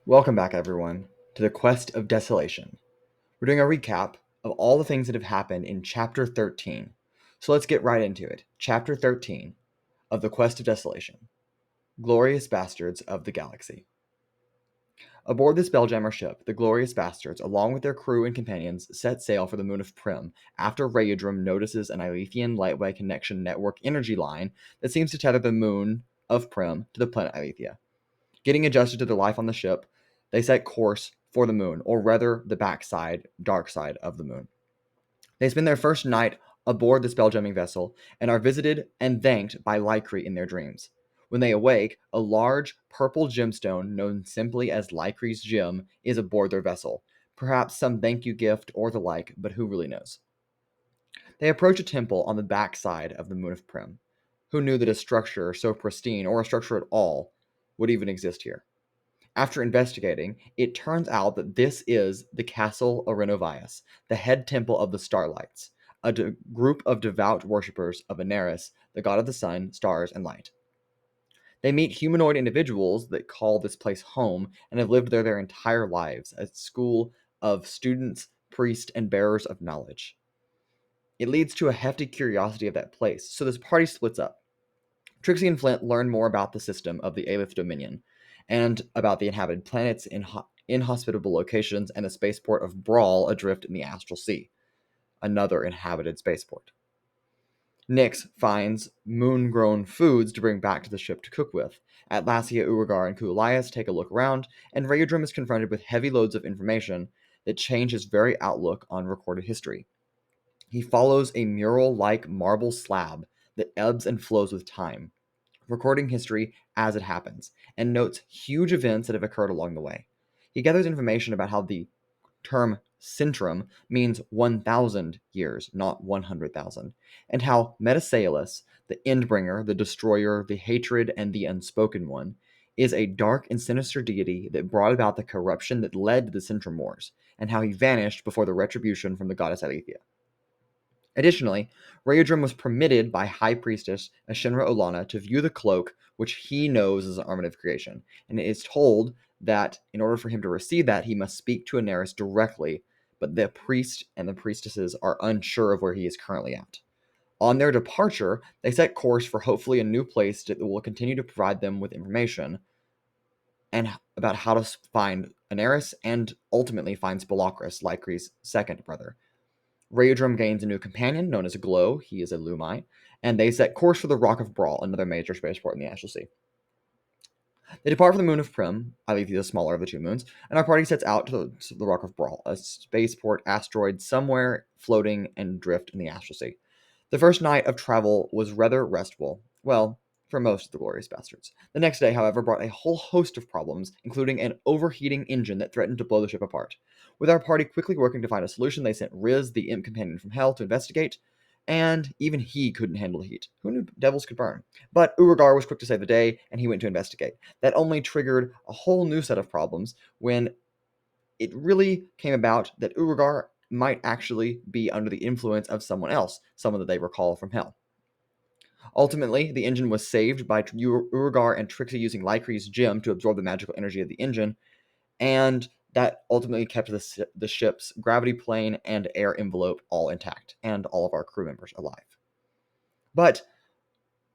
Welcome back, everyone, to the Quest of Desolation. We're doing a recap of all the things that have happened in Chapter 13. So let's get right into it. Chapter 13 of the Quest of Desolation: Glorious Bastards of the Galaxy. Aboard the Spelljammer ship, the Glorious Bastards, along with their crew and companions, set sail for the moon of Prim after Rayadrum notices an Ilethian Lightway Connection Network energy line that seems to tether the moon of Prim to the planet Ilethia. Getting adjusted to their life on the ship, they set course for the moon, or rather the backside, dark side of the moon. They spend their first night aboard the spelljamming vessel and are visited and thanked by Lycree in their dreams. When they awake, a large purple gemstone known simply as Lycree's gem is aboard their vessel. Perhaps some thank you gift or the like, but who really knows? They approach a temple on the backside of the moon of Prim. Who knew that a structure so pristine, or a structure at all, would even exist here? After investigating, it turns out that this is the Castle Arenovias, the head temple of the Starlights, a group of devout worshippers of Aneris, the god of the sun, stars, and light. They meet humanoid individuals that call this place home and have lived there their entire lives, a school of students, priests, and bearers of knowledge. It leads to a hefty curiosity of that place, so this party splits up. Trixie and Flint learn more about the system of the Aleph Dominion and about the inhabited planets in inhospitable locations and the spaceport of Brawl adrift in the Astral Sea, another inhabited spaceport. Nyx finds moon-grown foods to bring back to the ship to cook with. Atlasia, Uragar, and Kulias take a look around, and Rayadrim is confronted with heavy loads of information that change his very outlook on recorded history. He follows a mural-like marble slab that ebbs and flows with time, recording history as it happens, and notes huge events that have occurred along the way. He gathers information about how the term centrum means 1,000 years, not 100,000, and how Metasailus, the Endbringer, the Destroyer, the Hatred, and the Unspoken One, is a dark and sinister deity that brought about the corruption that led to the Centrum Wars, and how he vanished before the retribution from the goddess Alethea. Additionally, Rayadrim was permitted by High Priestess Ashinra Olana to view the cloak, which he knows is an armament of creation, and it is told that in order for him to receive that, he must speak to Aneris directly, but the priest and the priestesses are unsure of where he is currently at. On their departure, they set course for hopefully a new place that will continue to provide them with information and about how to find Aneris and ultimately find Spilocris, Lycree's second brother. Rayadrum gains a new companion known as a Glow. He is a Lumite, and they set course for the Rock of Brawl, another major spaceport in the Astral Sea. They depart from the moon of Prim, Alethea the smaller of the two moons, and our party sets out to the Rock of Brawl, a spaceport asteroid somewhere floating and drift in the Astral Sea. The first night of travel was rather restful, well, for most of the Glorious Bastards. The next day, however, brought a whole host of problems, including an overheating engine that threatened to blow the ship apart. With our party quickly working to find a solution, they sent Riz, the imp companion from Hell, to investigate, and even he couldn't handle the heat. Who knew devils could burn? But Uragar was quick to save the day, and he went to investigate. That only triggered a whole new set of problems when it really came about that Uragar might actually be under the influence of someone else, someone that they recall from Hell. Ultimately, the engine was saved by Uragar and Trixie using Lycree's gem to absorb the magical energy of the engine, and that ultimately kept the ship's gravity plane and air envelope all intact, and all of our crew members alive. But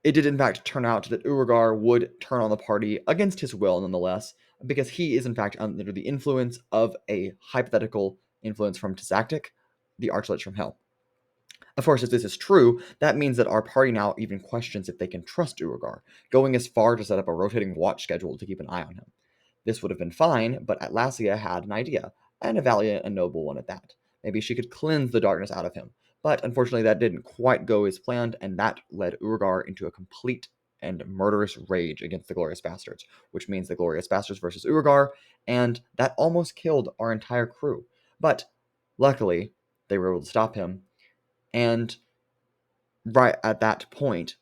it did in fact turn out that Uragar would turn on the party against his will nonetheless, because he is in fact under the influence of a hypothetical influence from Tzactic, the Archlich from Hell. Of course, if this is true, that means that our party now even questions if they can trust Uragar, going as far to set up a rotating watch schedule to keep an eye on him. This would have been fine, but Atlasia had an idea, and a valiant and noble one at that. Maybe she could cleanse the darkness out of him. But unfortunately, that didn't quite go as planned, and that led Uragar into a complete and murderous rage against the Glorious Bastards, which means the Glorious Bastards versus Uragar, and that almost killed our entire crew. But luckily, they were able to stop him, and right at that point,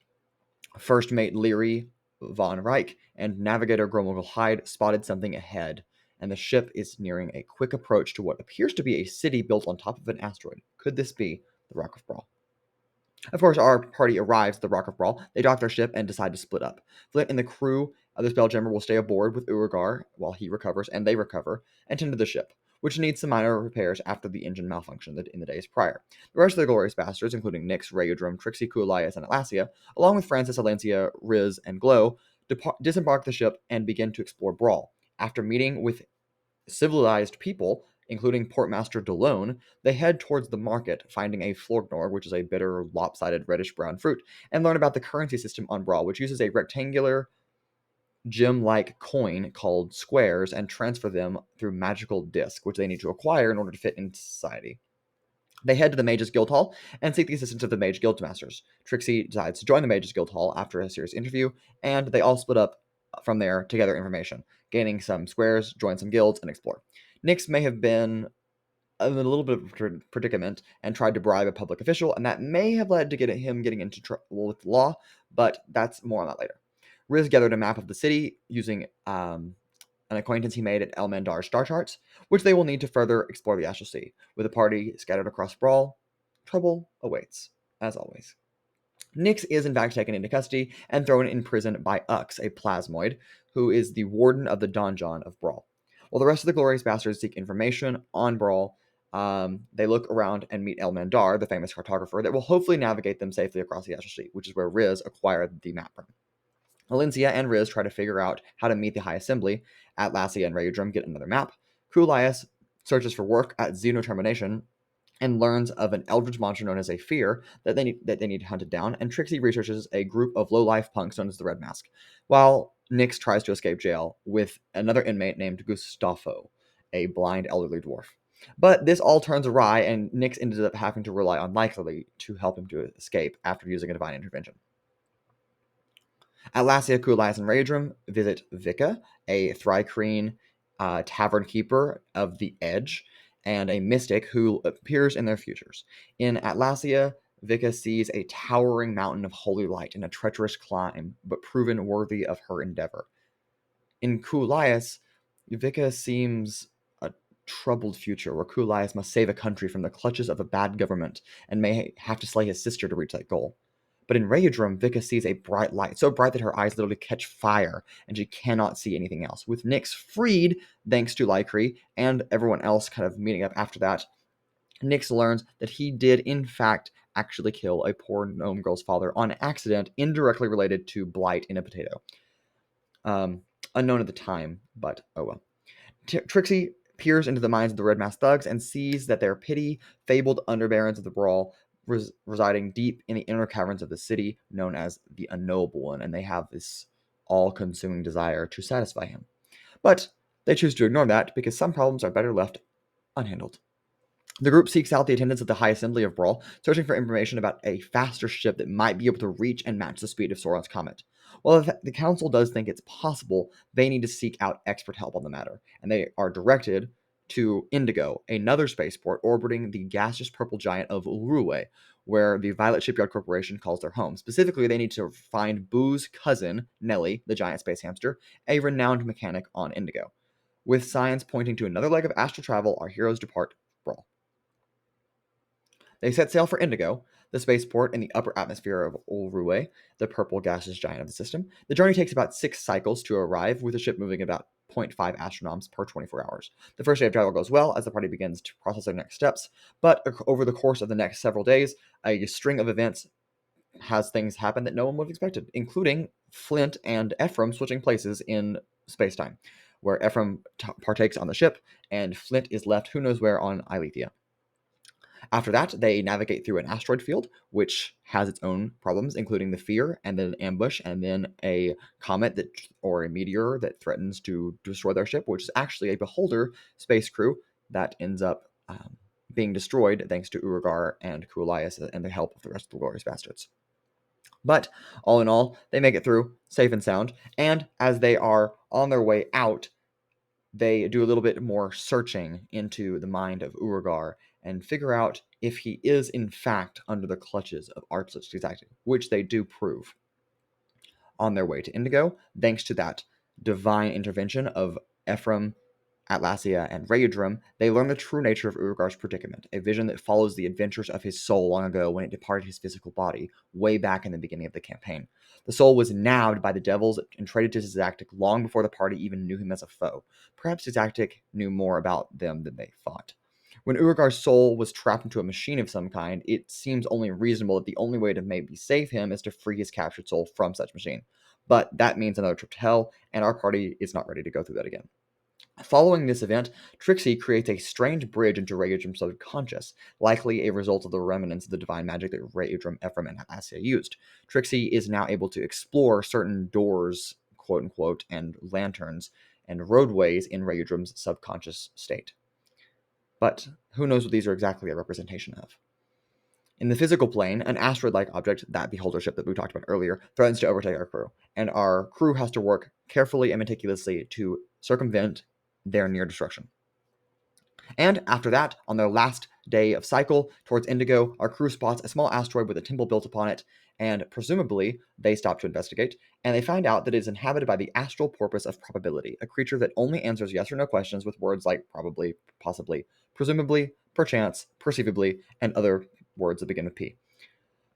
First Mate Leary von Reich and Navigator Gromogel Hyde spotted something ahead, and the ship is nearing a quick approach to what appears to be a city built on top of an asteroid. Could this be the Rock of Brawl? Of course, our party arrives at the Rock of Brawl. They dock their ship and decide to split up. Flint and the crew The Spelljammer will stay aboard with Urugar while he recovers and they recover, and tend to the ship, which needs some minor repairs after the engine malfunctioned in the days prior. The rest of the Glorious Bastards, including Nyx, Rayodrum, Trixie, Kulias, and Atlasia, along with Francis, Alencia, Riz, and Glow, disembark the ship and begin to explore Brawl. After meeting with civilized people, including Portmaster Delone, they head towards the market, finding a Florgnor, which is a bitter, lopsided reddish-brown fruit, and learn about the currency system on Brawl, which uses a rectangular, gem-like coin called squares and transfer them through magical disc, which they need to acquire in order to fit into society. They head to the Mages Guild Hall and seek the assistance of the Mage Guild Masters. Trixie decides to join the Mages Guild Hall after a serious interview, and they all split up from there to gather information, gaining some squares, join some guilds, and explore. Nyx may have been in a little bit of a predicament and tried to bribe a public official, and that may have led to him getting into trouble with the law, but that's more on that later. Riz gathered a map of the city using an acquaintance he made at Elmandar's star charts, which they will need to further explore the Astral Sea. With the party scattered across Brawl, trouble awaits, as always. Nyx is in fact taken into custody and thrown in prison by Ux, a plasmoid, who is the warden of the donjon of Brawl. While the rest of the Glorious Bastards seek information on Brawl, they look around and meet Elmandar, the famous cartographer, that will hopefully navigate them safely across the Astral Sea, which is where Riz acquired the map from. Alencia and Riz try to figure out how to meet the High Assembly. Atlasia and Rayodrum get another map. Kulias searches for work at Xenotermination and learns of an eldritch monster known as a Fear that they need hunted down, and Trixie researches a group of low-life punks known as the Red Mask, while Nyx tries to escape jail with another inmate named Gustavo, a blind elderly dwarf. But this all turns awry, and Nyx ended up having to rely on Likely to help him to escape after using a divine intervention. Atlasia, Kulias, and Rayodrum visit Vika, a Thrycreen tavern keeper of the Edge, and a mystic who appears in their futures. In Atlasia, Vika sees a towering mountain of holy light in a treacherous climb, but proven worthy of her endeavor. In Kulias, Vika seems a troubled future where Kulias must save a country from the clutches of a bad government and may have to slay his sister to reach that goal. But in Rayodrum, Vika sees a bright light, so bright that her eyes literally catch fire, and she cannot see anything else. With Nyx freed, thanks to Lycree, and everyone else kind of meeting up after that, Nyx learns that he did, in fact, actually kill a poor gnome girl's father on accident, indirectly related to blight in a potato. Unknown at the time, but oh well. Trixie peers into the minds of the Red Masked thugs and sees that they're petty, fabled underbarons of the Brawl, residing deep in the inner caverns of the city, known as the Unknowable One, and they have this all-consuming desire to satisfy him. But they choose to ignore that because some problems are better left unhandled. The group seeks out the attendants of the High Assembly of Brawl, searching for information about a faster ship that might be able to reach and match the speed of Sauron's comet. While the council does think it's possible, they need to seek out expert help on the matter, and they are directed to Indigo, another spaceport orbiting the gaseous purple giant of Ulruwe, where the Violet Shipyard Corporation calls their home. Specifically, they need to find Boo's cousin, Nelly, the giant space hamster, a renowned mechanic on Indigo. With signs pointing to another leg of astral travel, our heroes depart Brawl. They set sail for Indigo, the spaceport in the upper atmosphere of Ulruwe, the purple gaseous giant of the system. The journey takes about 6 cycles to arrive, with the ship moving about 0.5 astronoms per 24 hours. The first day of travel goes well as the party begins to process their next steps, but over the course of the next several days, a string of events has things happen that no one would have expected, including Flint and Ephraim switching places in spacetime, where Ephraim partakes on the ship, and Flint is left who knows where on Ilethia. After that, they navigate through an asteroid field, which has its own problems, including the fear, and then an ambush, and then a comet or a meteor that threatens to destroy their ship, which is actually a Beholder space crew that ends up being destroyed thanks to Urugar and Kulias and the help of the rest of the Glorious Bastards. But all in all, they make it through safe and sound, and as they are on their way out, they do a little bit more searching into the mind of Urugar and figure out if he is in fact under the clutches of Archlich Detective, which they do prove. On their way to Indigo, thanks to that divine intervention of Ephraim, Atlasia, and Rayudrum, they learn the true nature of Urugar's predicament, a vision that follows the adventures of his soul long ago when it departed his physical body, way back in the beginning of the campaign. The soul was nabbed by the devils and traded to Zactic long before the party even knew him as a foe. Perhaps Zactic knew more about them than they thought. When Urugar's soul was trapped into a machine of some kind, it seems only reasonable that the only way to maybe save him is to free his captured soul from such machine. But that means another trip to hell, and our party is not ready to go through that again. Following this event, Trixie creates a strange bridge into Rayudrum's subconscious, likely a result of the remnants of the divine magic that Rayudrum, Ephraim, and Atlasia used. Trixie is now able to explore certain doors, quote unquote, and lanterns and roadways in Rayudrum's subconscious state. But who knows what these are exactly a representation of? In the physical plane, an asteroid-like object, that beholder ship that we talked about earlier, threatens to overtake our crew, and our crew has to work carefully and meticulously to circumvent their near destruction. And after that, on their last day of cycle towards Indigo, our crew spots a small asteroid with a temple built upon it, and presumably they stop to investigate, and they find out that it is inhabited by the astral porpoise of probability, a creature that only answers yes or no questions with words like probably, possibly, presumably, perchance, perceivably, and other words that begin with P.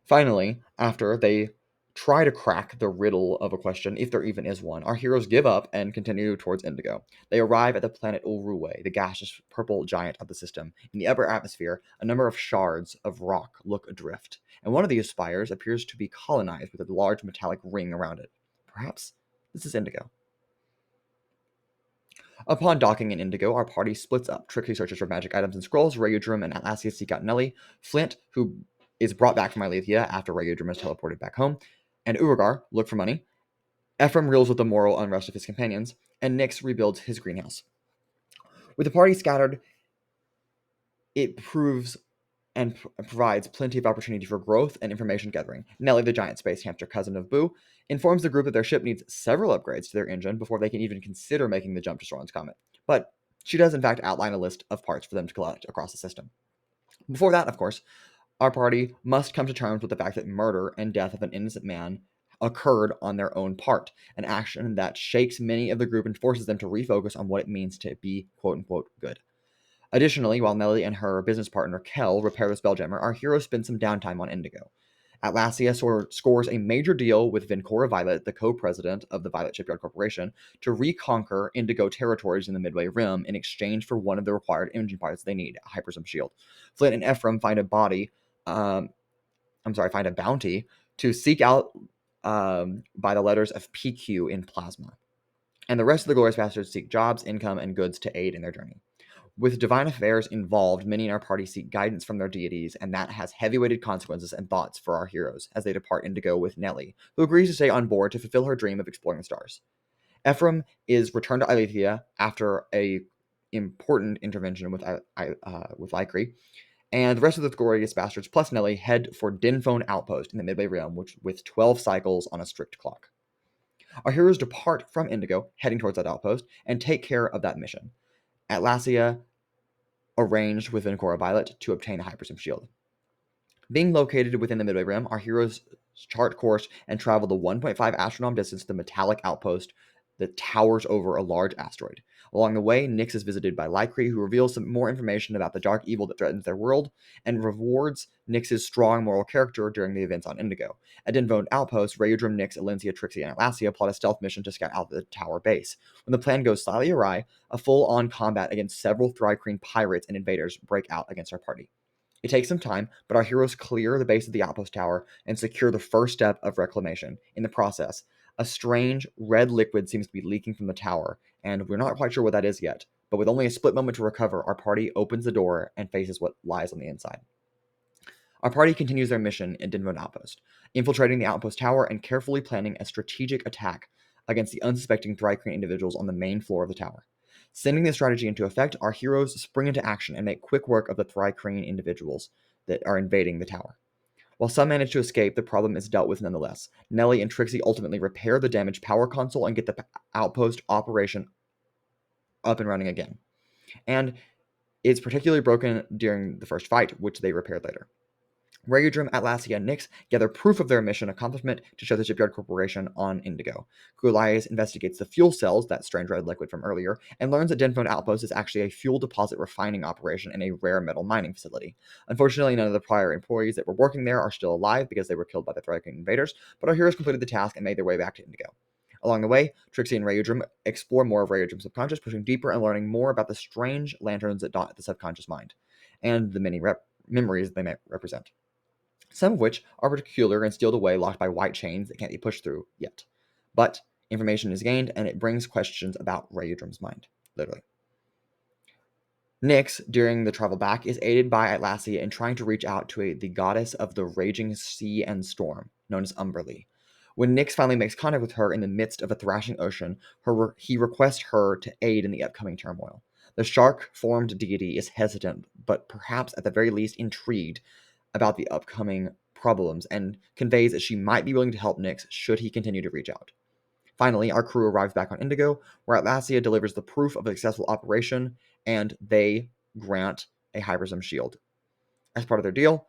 Finally, after they try to crack the riddle of a question, if there even is one, our heroes give up and continue towards Indigo. They arrive at the planet Ulruwe, the gaseous purple giant of the system. In the upper atmosphere, a number of shards of rock look adrift, and one of these spires appears to be colonized with a large metallic ring around it. Perhaps this is Indigo. Upon docking in Indigo, our party splits up. Trixie searches for magic items and scrolls. Rayudrum and Atlasia seek out Nellie. Flint, who is brought back from Alethea after Rayudrum is teleported back home, and Urugar look for money. Ephraim reels with the moral unrest of his companions, and Nyx rebuilds his greenhouse. With the party scattered, it proves and provides plenty of opportunity for growth and information gathering. Nellie, the giant space hamster cousin of Boo, informs the group that their ship needs several upgrades to their engine before they can even consider making the jump to Soren's Comet. But she does in fact outline a list of parts for them to collect across the system. Before that, of course, our party must come to terms with the fact that murder and death of an innocent man occurred on their own part, an action that shakes many of the group and forces them to refocus on what it means to be quote-unquote good. Additionally, while Nellie and her business partner Kel repair the Spelljammer, our heroes spend some downtime on Indigo. Atlasia scores a major deal with Vincora Violet, the co-president of the Violet Shipyard Corporation, to reconquer Indigo territories in the Midway Rim in exchange for one of the required engine parts they need, a hypersum shield. Flint and Ephraim find a bounty to seek out by the letters of PQ in plasma. And the rest of the Glorious Bastards seek jobs, income, and goods to aid in their journey. With divine affairs involved, many in our party seek guidance from their deities, and that has heavy-weighted consequences and thoughts for our heroes as they depart Indigo with Nellie, who agrees to stay on board to fulfill her dream of exploring the stars. Ephraim is returned to Alethea after a important intervention with Lycree, and the rest of the Glorious Bastards plus Nellie head for Dinphone Outpost in the Midway Realm, with 12 cycles on a strict clock. Our heroes depart from Indigo, heading towards that outpost, and take care of that mission. Atlasia arranged with Vincora Violet to obtain a hypersym shield. Being located within the Midway Rim, our heroes chart course and travel the 1.5 astronom distance to the metallic outpost that towers over a large asteroid. Along the way, Nyx is visited by Lycree, who reveals some more information about the dark evil that threatens their world, and rewards Nyx's strong moral character during the events on Indigo. At Dinphone Outpost, Rayudrum, Nyx, Alencia, Trixie, and Atlasia plot a stealth mission to scout out the tower base. When the plan goes slightly awry, a full-on combat against several Thri-Kreen pirates and invaders break out against our party. It takes some time, but our heroes clear the base of the outpost tower and secure the first step of reclamation. In the process, a strange red liquid seems to be leaking from the tower, and we're not quite sure what that is yet. But with only a split moment to recover, our party opens the door and faces what lies on the inside. Our party continues their mission in Dinphone Outpost, infiltrating the outpost tower and carefully planning a strategic attack against the unsuspecting Thri-Kreen individuals on the main floor of the tower. Sending this strategy into effect, our heroes spring into action and make quick work of the Thri-Kreen individuals that are invading the tower. While some manage to escape, the problem is dealt with nonetheless. Nellie and Trixie ultimately repair the damaged power console and get the outpost operation up and running again. And it's particularly broken during the first fight, which they repaired later. Rayudrum, Atlasia, and Nyx gather proof of their mission accomplishment to show the Shipyard Corporation on Indigo. Kulias investigates the fuel cells, that strange red liquid from earlier, and learns that Denphone Outpost is actually a fuel deposit refining operation and a rare metal mining facility. Unfortunately, none of the prior employees that were working there are still alive because they were killed by the Thraken invaders, but our heroes completed the task and made their way back to Indigo. Along the way, Trixie and Rayudrum explore more of Rayudrum's subconscious, pushing deeper and learning more about the strange lanterns that dot the subconscious mind, and the many memories they may represent, some of which are peculiar and sealed away, locked by white chains that can't be pushed through yet. But information is gained, and it brings questions about Rayudrum's mind, literally. Nyx, during the travel back, is aided by Atlasia in trying to reach out to the goddess of the raging sea and storm, known as Umberlee. When Nyx finally makes contact with her in the midst of a thrashing ocean, he requests her to aid in the upcoming turmoil. The shark-formed deity is hesitant, but perhaps at the very least intrigued about the upcoming problems, and conveys that she might be willing to help Nyx should he continue to reach out. Finally, our crew arrives back on Indigo, where Atlasia delivers the proof of a successful operation, and they grant a hypersome shield. As part of their deal,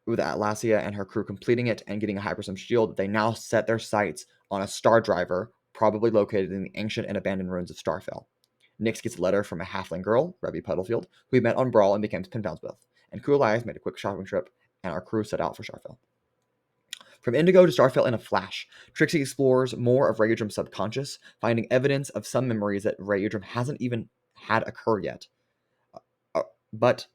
with Atlasia and her crew completing it and getting a hypersome shield, they now set their sights on a star driver, probably located in the ancient and abandoned ruins of Starfell. Nyx gets a letter from a halfling girl, Rebby Puddlefield, who we met on Brawl and became pen pals with, and Cool Eyes made a quick shopping trip, and our crew set out for Starfell. From Indigo to Starfell in a flash, Trixie explores more of Rayudrum's subconscious, finding evidence of some memories that Rayudrum hasn't even had occur yet. But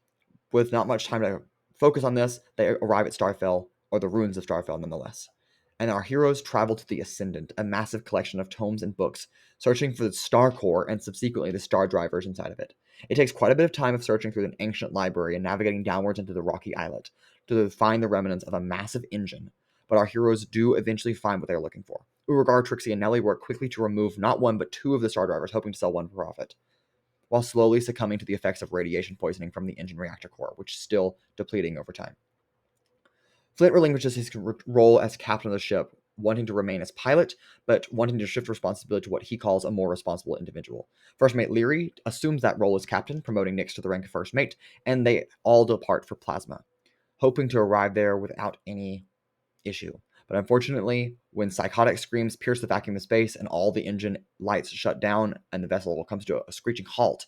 with not much time to focus on this, they arrive at Starfell, or the ruins of Starfell nonetheless. And our heroes travel to the Ascendant, a massive collection of tomes and books, searching for the Star Core and subsequently the Star Drivers inside of it. It takes quite a bit of time of searching through an ancient library and navigating downwards into the rocky islet to find the remnants of a massive engine, but our heroes do eventually find what they're looking for. Urugar, Trixie, and Nellie work quickly to remove not one but two of the Star Drivers, hoping to sell one for profit, while slowly succumbing to the effects of radiation poisoning from the engine reactor core, which is still depleting over time. Flint relinquishes his role as captain of the ship, wanting to remain as pilot, but wanting to shift responsibility to what he calls a more responsible individual. First Mate Leary assumes that role as captain, promoting Nyx to the rank of first mate, and they all depart for Plasma, hoping to arrive there without any issue. But unfortunately, when psychotic screams pierce the vacuum of space and all the engine lights shut down and the vessel comes to a screeching halt,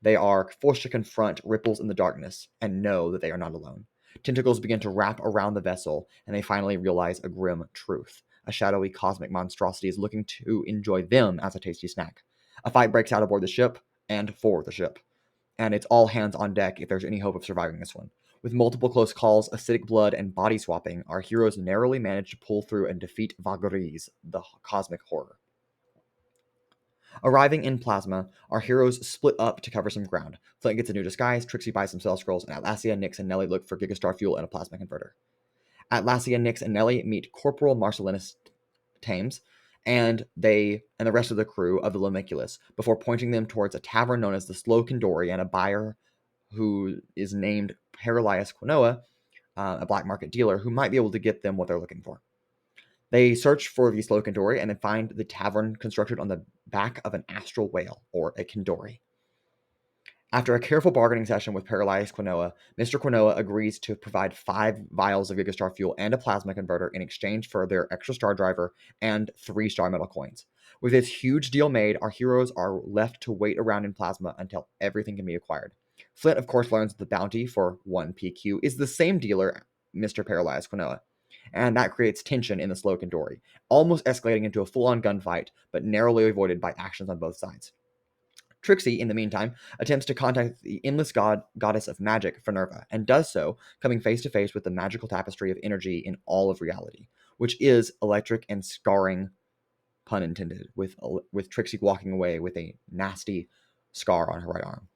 they are forced to confront ripples in the darkness and know that they are not alone. Tentacles begin to wrap around the vessel, and they finally realize a grim truth. A shadowy cosmic monstrosity is looking to enjoy them as a tasty snack. A fight breaks out aboard the ship and for the ship, and it's all hands on deck if there's any hope of surviving this one. With multiple close calls, acidic blood, and body swapping, our heroes narrowly manage to pull through and defeat Vagriz, the cosmic horror. Arriving in Plasma, our heroes split up to cover some ground. Flint gets a new disguise, Trixie buys some cell scrolls, and Atlasia, Nyx, and Nellie look for Gigastar fuel and a plasma converter. Atlasia, Nyx, and Nellie meet Corporal Marcellinus Thames, and the rest of the crew of the Lomiculus before pointing them towards a tavern known as the Slow Kandori and a buyer who is named Paralyas Quinoa, a black market dealer who might be able to get them what they're looking for. They search for the Slow Kandori and then find the tavern constructed on the back of an astral whale, or a Kandori. After a careful bargaining session with Paralyzed Quinoa, Mr. Quinoa agrees to provide 5 vials of Gigastar fuel and a plasma converter in exchange for their extra star driver and 3 star metal coins. With this huge deal made, our heroes are left to wait around in Plasma until everything can be acquired. Flint, of course, learns that the bounty for 1 PQ is the same dealer, Mr. Paralyzed Quinoa, and that creates tension in the Slow Kandori, almost escalating into a full-on gunfight, but narrowly avoided by actions on both sides. Trixie, in the meantime, attempts to contact the endless goddess of magic, Fanerva, and does so, coming face to face with the magical tapestry of energy in all of reality, which is electric and scarring, pun intended, with Trixie walking away with a nasty scar on her right arm.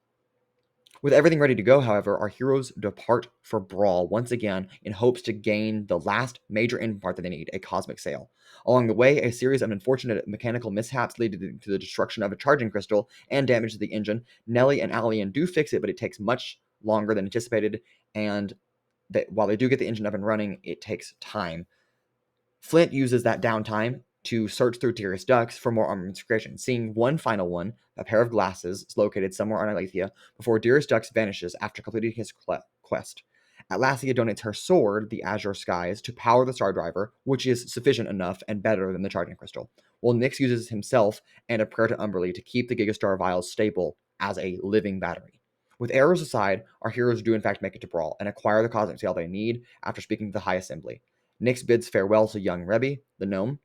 With everything ready to go, however, our heroes depart for Brawl once again in hopes to gain the last major end part that they need, a cosmic sail. Along the way, a series of unfortunate mechanical mishaps lead to the destruction of a charging crystal and damage to the engine. Nellie and Allian do fix it, but it takes much longer than anticipated, and while they do get the engine up and running, it takes time. Flint uses that downtime to search through Dearest Ducks for more armaments creation, seeing one final one, a pair of glasses located somewhere on Aletheia, before Dearest Ducks vanishes after completing his quest. Atlasia donates her sword, the Azure Skies, to power the Star Driver, which is sufficient enough and better than the charging crystal, while Nyx uses himself and a prayer to Umberlee to keep the Gigastar vials stable as a living battery. With errors aside, our heroes do in fact make it to Brawl and acquire the cosmic scale they need after speaking to the High Assembly. Nyx bids farewell to young Rebby, the gnome,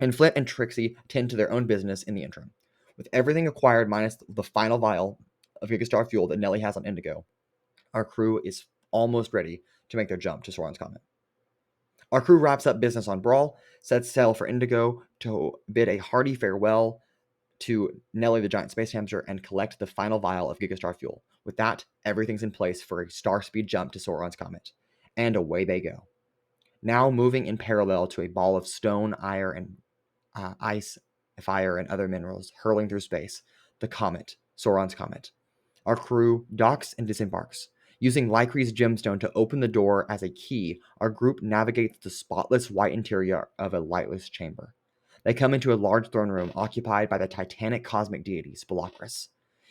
and Flint and Trixie tend to their own business in the interim. With everything acquired minus the final vial of Gigastar fuel that Nellie has on Indigo, our crew is almost ready to make their jump to Sauron's Comet. Our crew wraps up business on Brawl, sets sail for Indigo to bid a hearty farewell to Nellie the giant space hamster and collect the final vial of Gigastar fuel. With that, everything's in place for a star speed jump to Sauron's Comet. And away they go. Now moving in parallel to a ball of stone, iron, and ice, fire, and other minerals hurling through space, the comet, Sauron's Comet. Our crew docks and disembarks. Using Lycree's gemstone to open the door as a key, our group navigates the spotless white interior of a lightless chamber. They come into a large throne room occupied by the titanic cosmic deity, Spilacris.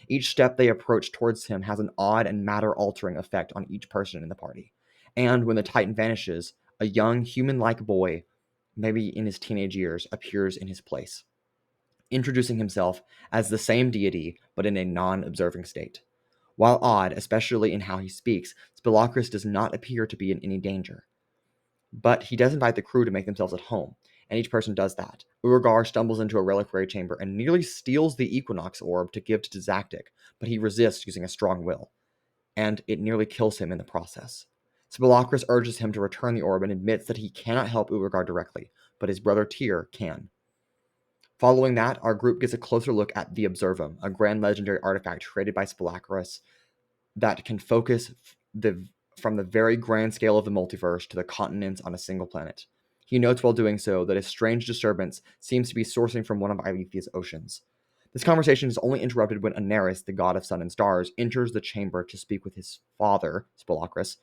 Each step they approach towards him has an odd and matter-altering effect on each person in the party. And when the Titan vanishes, a young, human-like boy, maybe in his teenage years, appears in his place, introducing himself as the same deity, but in a non-observing state. While odd, especially in how he speaks, Spilacris does not appear to be in any danger. But he does invite the crew to make themselves at home, and each person does that. Urgar stumbles into a reliquary chamber and nearly steals the Equinox orb to give to Zactic, but he resists using a strong will, and it nearly kills him in the process. Spilacris urges him to return the orb and admits that he cannot help Urgar directly, but his brother Tyr can. Following that, our group gets a closer look at the Observum, a grand legendary artifact created by Spilacris that can focus from the very grand scale of the multiverse to the continents on a single planet. He notes while doing so that a strange disturbance seems to be sourcing from one of Ilethia's oceans. This conversation is only interrupted when Aneris, the god of sun and stars, enters the chamber to speak with his father, Spilacris,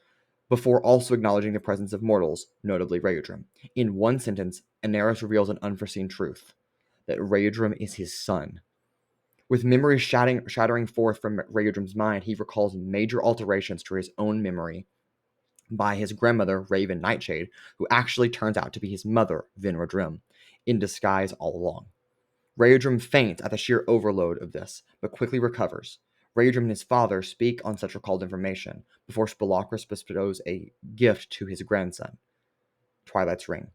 before also acknowledging the presence of mortals, notably Rayudrim. In one sentence, Aneris reveals an unforeseen truth, that Rayudrim is his son. With memories shattering forth from Rayudrim's mind, he recalls major alterations to his own memory by his grandmother, Raven Nightshade, who actually turns out to be his mother, Vinrodrim, in disguise all along. Rayudrim faints at the sheer overload of this, but quickly recovers. Rayudrim and his father speak on such recalled information before Spilacris bestows a gift to his grandson, Twilight's Ring,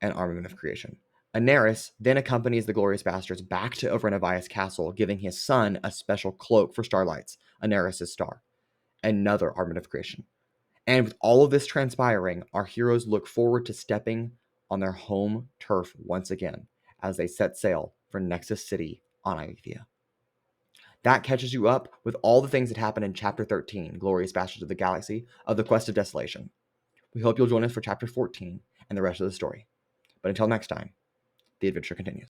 an armament of creation. Aneris then accompanies the glorious bastards back to Overnavia's castle, giving his son a special cloak for starlights, Aneris' star, another armament of creation. And with all of this transpiring, our heroes look forward to stepping on their home turf once again as they set sail for Nexus City on Ilethia. That catches you up with all the things that happen in Chapter 13, Glorious Bastards of the Galaxy, of the Quest of Desolation. We hope you'll join us for Chapter 14 and the rest of the story. But until next time, the adventure continues.